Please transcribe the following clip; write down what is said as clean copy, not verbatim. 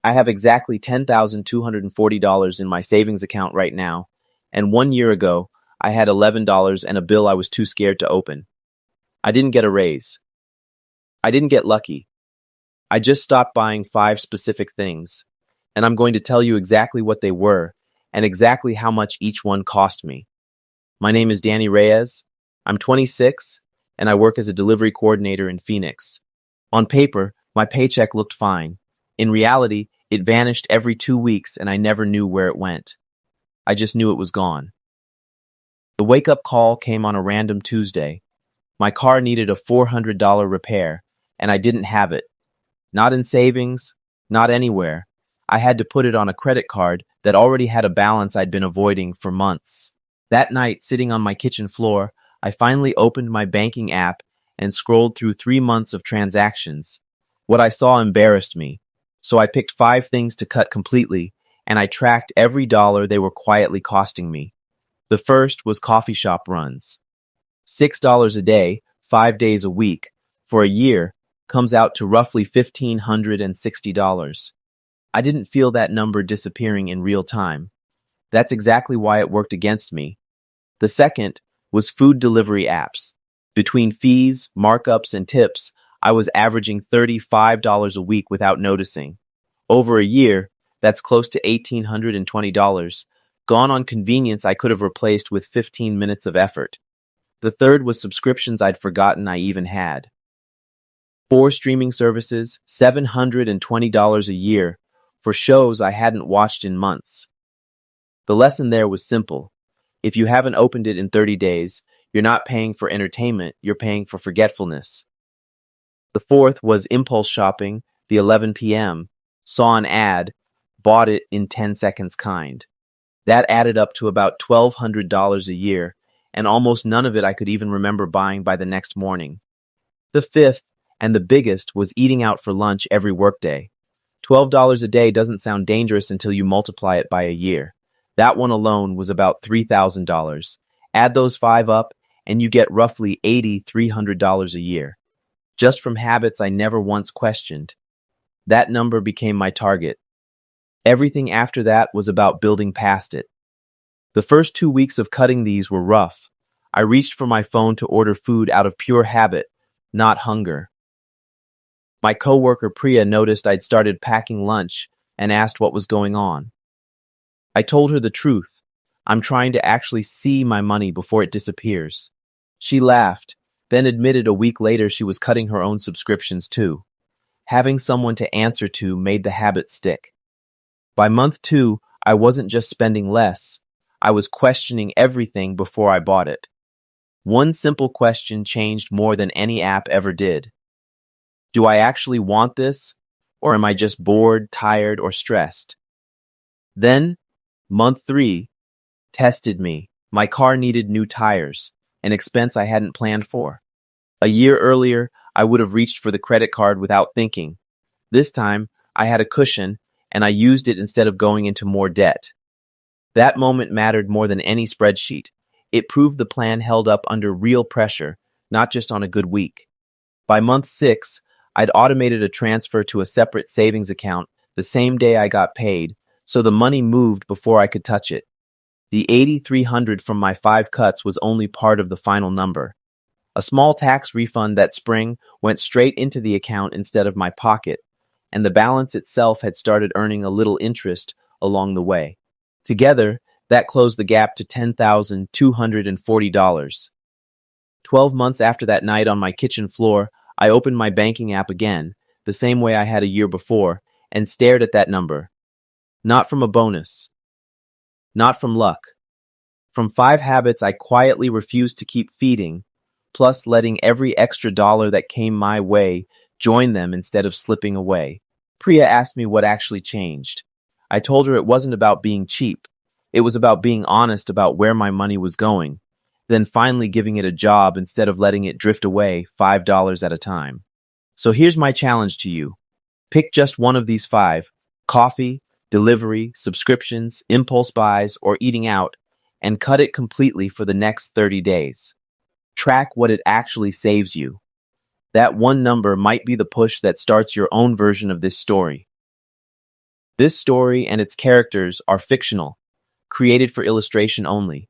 I have exactly $10,240 in my savings account right now, and 1 year ago, I had $11 and a bill I was too scared to open. I didn't get a raise. I didn't get lucky. I just stopped buying 5 specific things, and I'm going to tell you exactly what they were and exactly how much each one cost me. My name is Danny Reyes. I'm 26, and I work as a delivery coordinator in Phoenix. On paper, my paycheck looked fine. In reality, it vanished every 2 weeks, and I never knew where it went. I just knew it was gone. The wake-up call came on a random Tuesday. My car needed a $400 repair, and I didn't have it. Not in savings, not anywhere. I had to put it on a credit card that already had a balance I'd been avoiding for months. That night, sitting on my kitchen floor, I finally opened my banking app and scrolled through 3 months of transactions. What I saw embarrassed me, so I picked 5 things to cut completely, and I tracked every dollar they were quietly costing me. The first was coffee shop runs. $6 a day, 5 days a week, for a year, comes out to roughly $1,560. I didn't feel that number disappearing in real time. That's exactly why it worked against me. The second was food delivery apps. Between fees, markups, and tips, I was averaging $35 a week without noticing. Over a year, that's close to $1,820, gone on convenience I could have replaced with 15 minutes of effort. The third was subscriptions I'd forgotten I even had. 4 streaming services, $720 a year, for shows I hadn't watched in months. The lesson there was simple. If you haven't opened it in 30 days, you're not paying for entertainment, you're paying for forgetfulness. The fourth was impulse shopping, the 11 p.m., saw an ad, bought it in 10 seconds kind. That added up to about $1,200 a year, and almost none of it I could even remember buying by the next morning. The fifth, and the biggest, was eating out for lunch every workday. $12 a day doesn't sound dangerous until you multiply it by a year. That one alone was about $3,000. Add those 5 up, and you get roughly $8,300 a year. Just from habits I never once questioned. That number became my target. Everything after that was about building past it. The first 2 weeks of cutting these were rough. I reached for my phone to order food out of pure habit, not hunger. My coworker Priya noticed I'd started packing lunch and asked what was going on. I told her the truth. I'm trying to actually see my money before it disappears. She laughed, then admitted a week later she was cutting her own subscriptions too. Having someone to answer to made the habit stick. By month 2, I wasn't just spending less. I was questioning everything before I bought it. One simple question changed more than any app ever did. Do I actually want this? Or am I just bored, tired, or stressed? Then, month 3 tested me. My car needed new tires, an expense I hadn't planned for. A year earlier, I would have reached for the credit card without thinking. This time, I had a cushion, and I used it instead of going into more debt. That moment mattered more than any spreadsheet. It proved the plan held up under real pressure, not just on a good week. By month 6, I'd automated a transfer to a separate savings account the same day I got paid, so the money moved before I could touch it. The $8,300 from my 5 cuts was only part of the final number. A small tax refund that spring went straight into the account instead of my pocket, and the balance itself had started earning a little interest along the way. Together, that closed the gap to $10,240. 12 months after that night on my kitchen floor, I opened my banking app again, the same way I had a year before, and stared at that number. Not from a bonus. Not from luck. From 5 habits I quietly refused to keep feeding, plus letting every extra dollar that came my way join them instead of slipping away. Priya asked me what actually changed. I told her it wasn't about being cheap. It was about being honest about where my money was going, then finally giving it a job instead of letting it drift away $5 at a time. So here's my challenge to you. Pick just one of these 5, coffee, delivery, subscriptions, impulse buys, or eating out, and cut it completely for the next 30 days. Track what it actually saves you. That one number might be the push that starts your own version of this story. This story and its characters are fictional, created for illustration only.